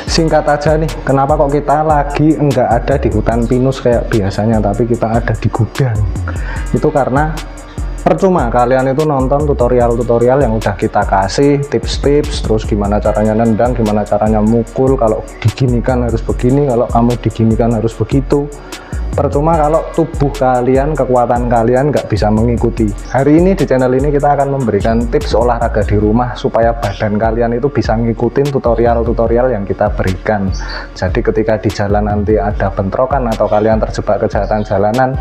Singkat aja nih, kenapa kok kita lagi enggak ada di hutan pinus kayak biasanya, tapi kita ada di gudang. Itu karena percuma kalian itu nonton tutorial-tutorial yang udah kita kasih, tips-tips, terus gimana caranya nendang, gimana caranya mukul, kalau diginikan harus begini, kalau kamu diginikan harus begitu. Percuma kalau tubuh kalian, kekuatan kalian nggak bisa mengikuti. Hari ini di channel ini kita akan memberikan tips olahraga di rumah supaya badan kalian itu bisa ngikutin tutorial-tutorial yang kita berikan. Jadi ketika di jalan nanti ada bentrokan atau kalian terjebak kejahatan jalanan,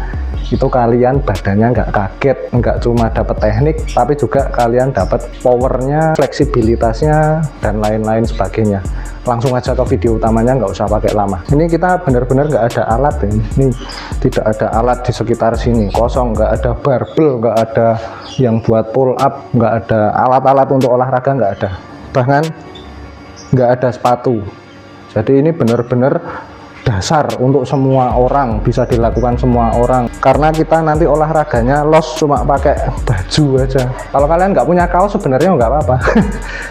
itu kalian badannya nggak kaget, nggak cuma dapat teknik, tapi juga kalian dapat powernya, fleksibilitasnya, dan lain-lain sebagainya. Langsung aja ke video utamanya, nggak usah pakai lama. Ini kita benar-benar nggak ada alat ya. Ini tidak ada alat di sekitar sini, kosong, nggak ada barbel, nggak ada yang buat pull up, nggak ada alat-alat untuk olahraga, nggak ada. Bahkan nggak ada sepatu. Jadi ini benar-benar dasar untuk semua orang, bisa dilakukan semua orang, karena kita nanti olahraganya los cuma pakai baju aja. Kalau kalian nggak punya kaos sebenarnya nggak apa-apa.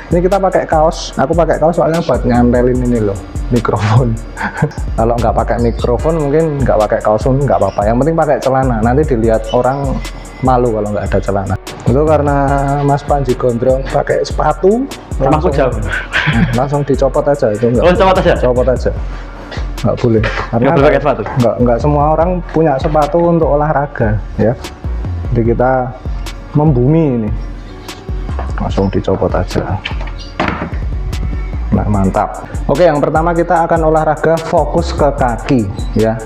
Ini kita pakai kaos, aku pakai kaos soalnya buat nyantelin ini loh, mikrofon. Kalau nggak pakai mikrofon mungkin nggak pakai kaos pun nggak apa-apa, yang penting pakai celana, nanti dilihat orang malu kalau nggak ada celana. Itu karena Mas Panji gondrong pakai sepatu, langsung dicopot aja itu. Copot aja. Nggak boleh, karena pakai sepatu. Nggak semua orang punya sepatu untuk olahraga ya. Jadi kita membumi ini, langsung dicopot aja. Nah, mantap. Oke, yang pertama kita akan olahraga fokus ke kaki ya,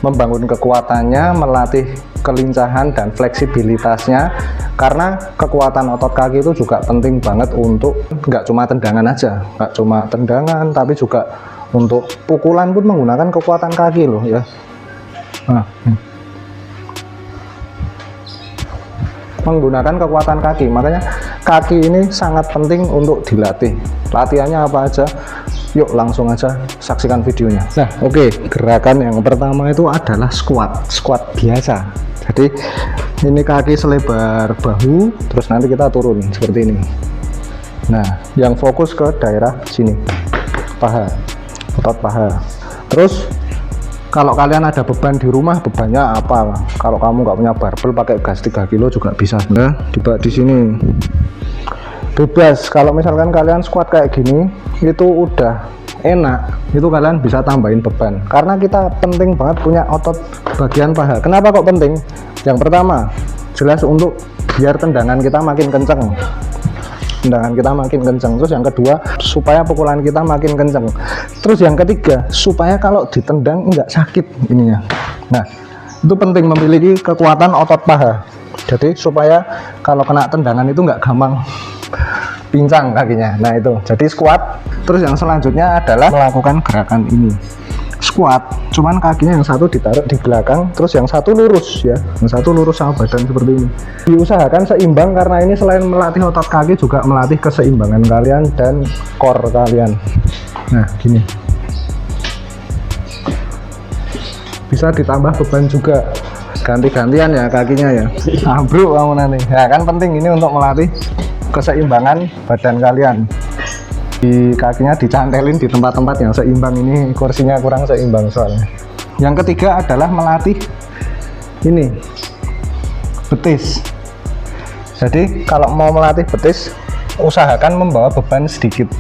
membangun kekuatannya, melatih kelincahan dan fleksibilitasnya, karena kekuatan otot kaki itu juga penting banget untuk nggak cuma tendangan aja, nggak cuma tendangan, tapi juga untuk pukulan pun menggunakan kekuatan kaki loh ya. Menggunakan kekuatan kaki, makanya kaki ini sangat penting untuk dilatih. Latihannya apa aja? Yuk langsung aja saksikan videonya. Nah, oke, gerakan yang pertama itu adalah squat biasa. Jadi ini kaki selebar bahu, terus nanti kita turun seperti ini. Nah, yang fokus ke daerah sini, paha, otot paha. Terus kalau kalian ada beban di rumah, bebannya apa? Kalau kamu nggak punya barbel, pakai gas 3 kilo juga bisa. Nah, coba di sini bebas. Kalau misalkan kalian squat kayak gini, itu udah enak, itu kalian bisa tambahin beban, karena kita penting banget punya otot bagian paha. Kenapa kok penting? Yang pertama, jelas untuk biar tendangan kita makin kenceng. Terus yang kedua, supaya pukulan kita makin kenceng. Terus yang ketiga, supaya kalau ditendang nggak sakit ininya. Nah, itu penting memiliki kekuatan otot paha. Jadi supaya kalau kena tendangan itu nggak gampang pincang kakinya. Nah itu, jadi squat. Terus yang selanjutnya adalah melakukan gerakan ini, squat, cuman kakinya yang satu ditaruh di belakang, terus yang satu lurus ya, yang satu lurus sama badan seperti ini. Diusahakan seimbang, karena ini selain melatih otot kaki juga melatih keseimbangan kalian dan core kalian. Nah gini, bisa ditambah beban juga, ganti-gantian ya kakinya ya. Bro kamu nanti ya, kan penting ini untuk melatih keseimbangan badan kalian. Di kakinya dicantelin di tempat-tempat yang seimbang, ini kursinya kurang seimbang soalnya. Yang ketiga adalah melatih ini, betis. Jadi kalau mau melatih betis, usahakan membawa beban sedikit.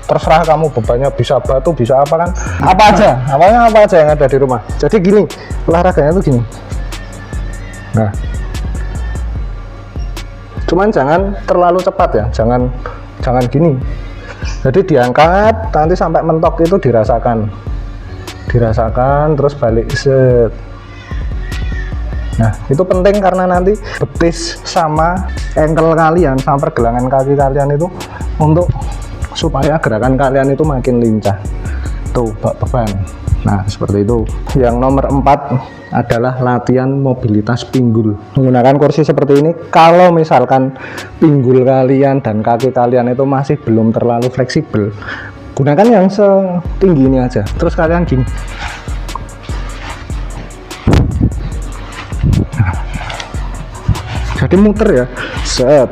Terserah kamu, bebannya bisa batu, bisa apa kan, apa aja yang ada di rumah. Jadi gini, olahraganya tuh gini. Nah, cuman jangan terlalu cepat ya, jangan gini. Jadi diangkat nanti sampai mentok, itu dirasakan, terus balik set. Nah itu penting, karena nanti betis sama ankle kalian, sama pergelangan kaki kalian itu, untuk supaya gerakan kalian itu makin lincah. Tuh beban. Nah seperti itu. Yang nomor 4 adalah latihan mobilitas pinggul, menggunakan kursi seperti ini. Kalau misalkan pinggul kalian dan kaki kalian itu masih belum terlalu fleksibel, gunakan yang setinggi ini aja, terus kalian gini. Jadi muter ya, set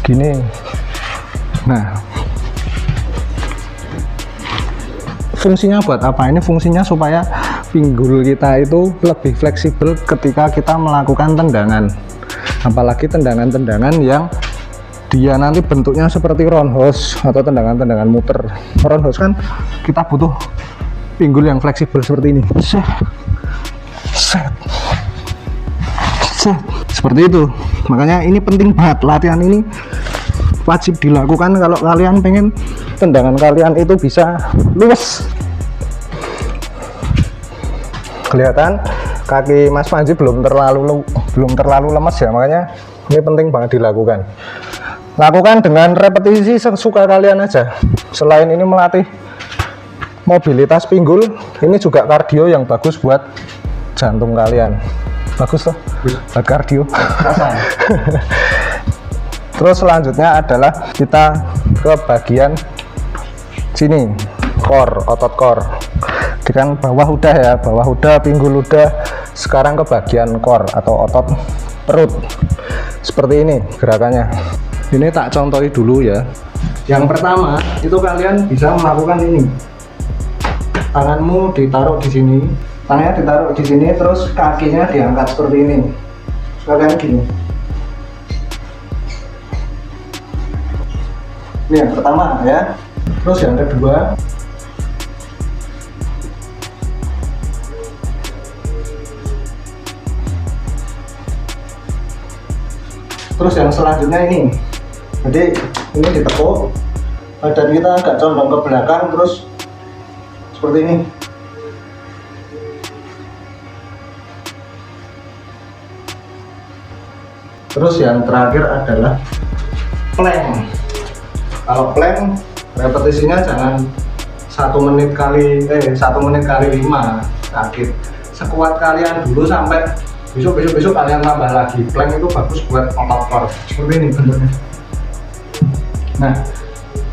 gini. Nah fungsinya buat apa? Ini fungsinya supaya pinggul kita itu lebih fleksibel ketika kita melakukan tendangan, apalagi tendangan-tendangan yang dia nanti bentuknya seperti roundhouse atau tendangan-tendangan muter. Roundhouse kan kita butuh pinggul yang fleksibel seperti ini, set, set, set, seperti itu. Makanya ini penting banget, latihan ini wajib dilakukan kalau kalian pengen tendangan kalian itu bisa luwes. Kelihatan kaki Mas Panji belum terlalu lemes ya, makanya ini penting banget dilakukan. Lakukan dengan repetisi sesuka kalian aja. Selain ini melatih mobilitas pinggul, ini juga kardio yang bagus buat jantung kalian. Bagus loh buat kardio. Terus selanjutnya adalah kita ke bagian sini, core, otot core. Dengan bawah udah ya, bawah udah, pinggul udah. Sekarang ke bagian core atau otot perut. Seperti ini gerakannya. Ini tak contohi dulu ya. Yang pertama itu kalian bisa melakukan ini. Tanganmu ditaruh di sini, tangannya ditaruh di sini, terus kakinya diangkat seperti ini. Kalian gini. Ini yang pertama ya. Terus yang kedua, terus yang selanjutnya ini. Jadi ini ditekuk, badan kita agak condong ke belakang, terus seperti ini. Terus yang terakhir adalah plank. Kalau plank repetisinya jangan 1 menit kali 5 sakit. Sekuat kalian dulu sampai besok kalian tambah lagi. Plank itu bagus buat otot core. Seperti ini bentuknya. Nah,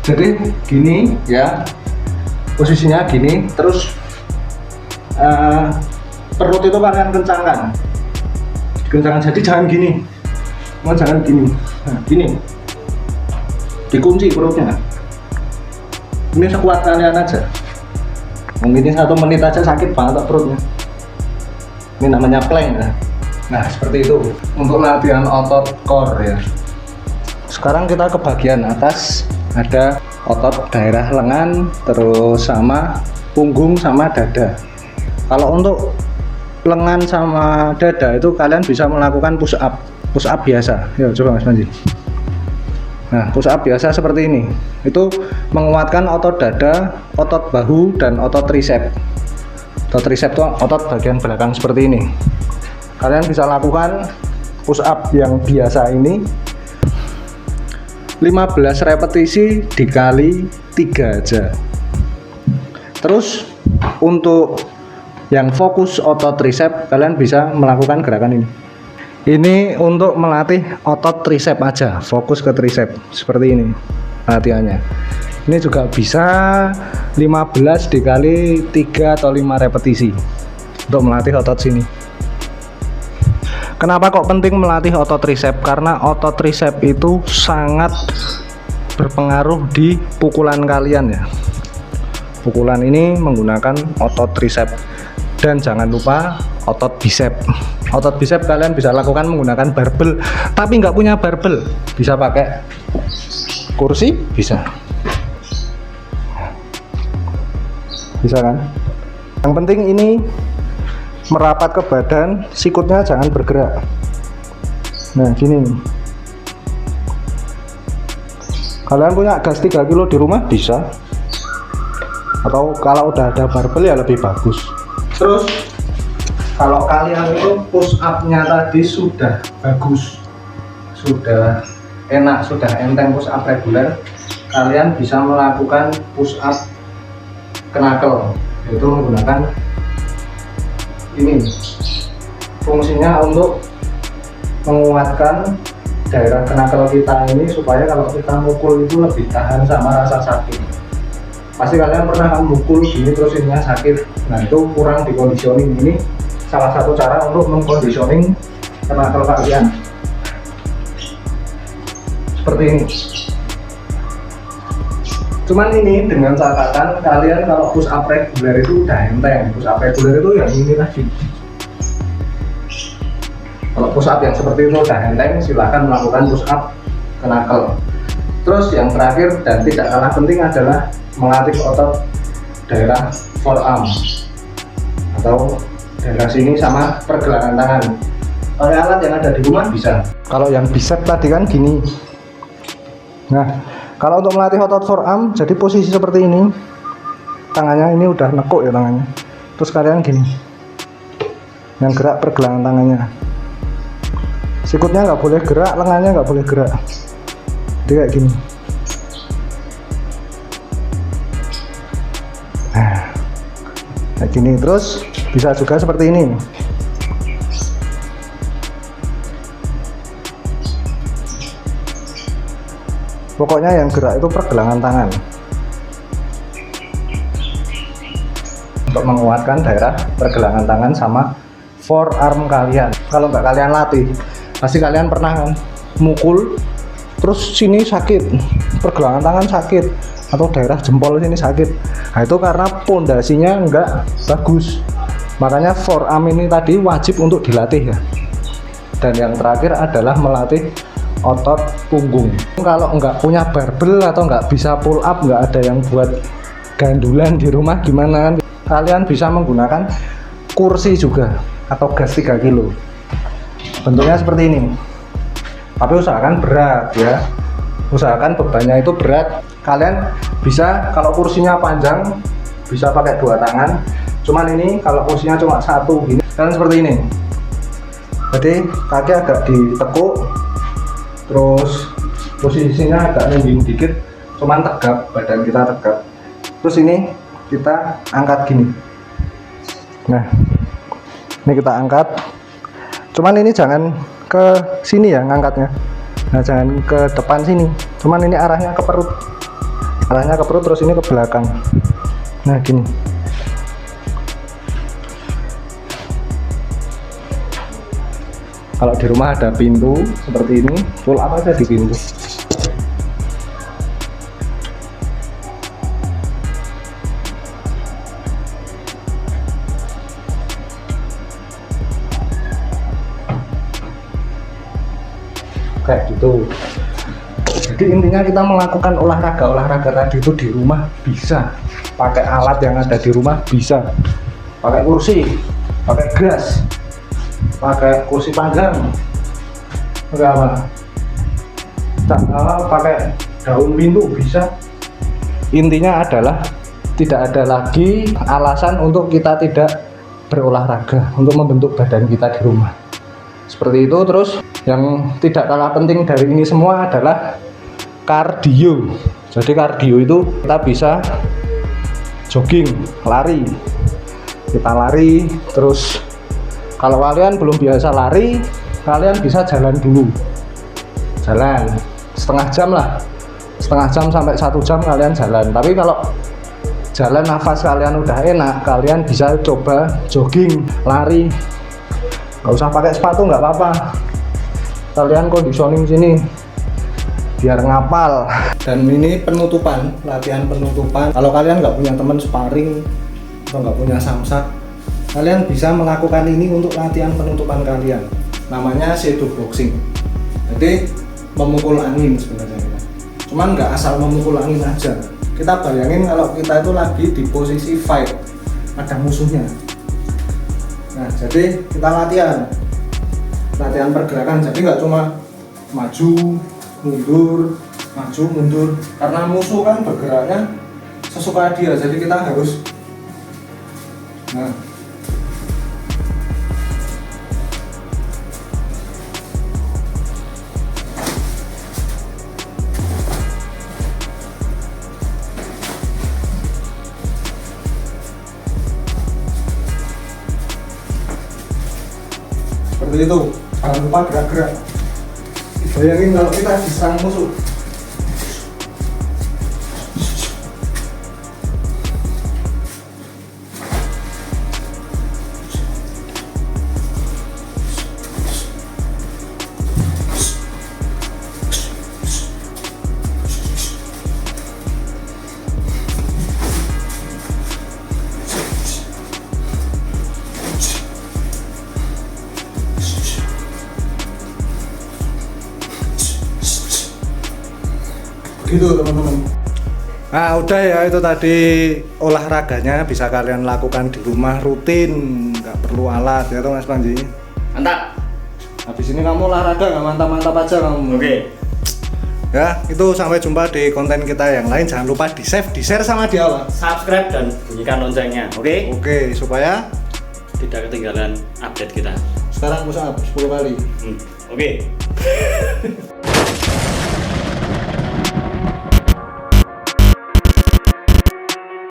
jadi gini ya, posisinya gini. Terus perut itu kalian kencangkan. Jadi jangan gini, jangan gini. Nah, gini. Dikunci perutnya. Ini sekuat kalian aja. Mungkin 1 menit aja sakit banget perutnya. Ini namanya plank ya. Nah, seperti itu untuk latihan otot core ya. Sekarang kita ke bagian atas, ada otot daerah lengan, terus sama punggung sama dada. Kalau untuk lengan sama dada itu kalian bisa melakukan push up biasa. Yuk coba Mas Panji. Nah, push up biasa seperti ini. Itu menguatkan otot dada, otot bahu, dan otot tricep. Otot tricep itu otot bagian belakang seperti ini. Kalian bisa lakukan push up yang biasa ini 15 repetisi dikali 3 aja. Terus untuk yang fokus otot tricep, kalian bisa melakukan gerakan ini. Ini untuk melatih otot tricep aja, fokus ke tricep seperti ini latihannya. Ini juga bisa 15 dikali 3 atau 5 repetisi untuk melatih otot sini. Kenapa kok penting melatih otot tricep? Karena otot tricep itu sangat berpengaruh di pukulan kalian ya. Pukulan ini menggunakan otot tricep. Dan jangan lupa otot bicep. Otot bicep kalian bisa lakukan menggunakan barbel, tapi nggak punya barbel, bisa pakai kursi, bisa kan. Yang penting ini merapat ke badan, sikutnya jangan bergerak. Nah gini, kalian punya gas 3 kilo di rumah bisa, atau kalau udah ada barbel ya lebih bagus. Terus kalau kalian itu push up-nya tadi sudah bagus, sudah enak, sudah enteng push up reguler, kalian bisa melakukan push up knuckle, yaitu menggunakan ini. Fungsinya untuk menguatkan daerah knuckle kita ini supaya kalau kita mukul itu lebih tahan sama rasa sakit. Pasti kalian pernah mukul gini terus ininya sakit. Nah itu kurang dikondisioning. Ini salah satu cara untuk mengkondisioning knuckle kalian seperti ini. Cuman ini dengan catatan kalian kalau push up reguler itu udah enteng. Push up reguler itu yang ini tadi. Kalau push up yang seperti itu udah enteng, silahkan melakukan push up ke knuckle. Terus yang terakhir dan tidak kalah penting adalah melatih otot daerah forearm atau daerah sini sama pergelangan tangan. Pakai alat yang ada di rumah bisa. Kalau yang bicep tadi kan gini. Nah, kalau untuk melatih otot forearm, jadi posisi seperti ini. Tangannya ini udah nekuk ya tangannya. Terus kalian gini. Yang gerak pergelangan tangannya. Sikutnya nggak boleh gerak, lengannya nggak boleh gerak. Jadi kayak gini. Nah, kayak gini. Terus bisa juga seperti ini. Pokoknya yang gerak itu pergelangan tangan untuk menguatkan daerah pergelangan tangan sama forearm kalian. Kalau nggak kalian latih, pasti kalian pernah kan mukul terus sini sakit, pergelangan tangan sakit, atau daerah jempol sini sakit. Nah, itu karena pondasinya nggak bagus. Makanya forearm ini tadi wajib untuk dilatih ya. Dan yang terakhir adalah melatih otot punggung. Kalau nggak punya barbel atau nggak bisa pull up, nggak ada yang buat gandulan di rumah gimana kan, kalian bisa menggunakan kursi juga atau gas 3 kilo. Bentuknya seperti ini, tapi usahakan berat ya, usahakan bebannya itu berat. Kalian bisa, kalau kursinya panjang bisa pakai 2 tangan, cuman ini kalau kursinya cuma 1 gini, kalian seperti ini. Jadi kaki agak ditekuk, terus posisinya agak nungging dikit, cuman tegap, badan kita tegap. Terus ini kita angkat gini. Nah, ini kita angkat, cuman ini jangan ke sini ya ngangkatnya. Nah, jangan ke depan sini, cuman ini arahnya ke perut, terus ini ke belakang. Nah, gini. Kalau di rumah ada pintu seperti ini, pull up aja di pintu. Kayak gitu. Jadi intinya kita melakukan olahraga tadi itu di rumah bisa. Pakai alat yang ada di rumah bisa. Pakai kursi, pakai gas, pakai kursi panjang, enggak apa, pakai daun pintu bisa. Intinya adalah tidak ada lagi alasan untuk kita tidak berolahraga, untuk membentuk badan kita di rumah seperti itu. Terus yang tidak kalah penting dari ini semua adalah kardio. Jadi kardio itu kita bisa jogging, lari, kita lari. Terus kalau kalian belum biasa lari, kalian bisa jalan dulu, jalan setengah jam sampai 1 jam kalian jalan. Tapi kalau jalan nafas kalian udah enak, kalian bisa coba jogging, lari, nggak usah pakai sepatu, nggak apa-apa, kalian conditioning sini biar ngapal. Dan ini penutupan, latihan penutupan. Kalau kalian nggak punya teman sparring atau nggak punya samsak, kalian bisa melakukan ini untuk latihan penutupan kalian. Namanya shadow boxing. Jadi memukul angin sebenarnya. Cuman nggak asal memukul angin aja. Kita bayangin kalau kita itu lagi di posisi fight, ada musuhnya. Nah, jadi kita latihan pergerakan. Jadi nggak cuma maju, mundur, maju, mundur. Karena musuh kan bergeraknya sesuka dia. Jadi kita harus, nah, seperti itu. Jangan lupa gerak-gerak. Bayangin kalau kita diserang musuh, gitu teman-teman. Nah udah ya, itu tadi olahraganya bisa kalian lakukan di rumah rutin, nggak perlu alat ya toh Mas Panji. Mantap. Habis ini kamu olahraga nggak mantap-mantap aja kamu. Oke. Ya itu sampai jumpa di konten kita yang lain. Jangan lupa di save, di share sama di Allah. Subscribe dan bunyikan loncengnya, oke? Oke, supaya Tidak ketinggalan update kita. sekarang push up 10 kali. Oke.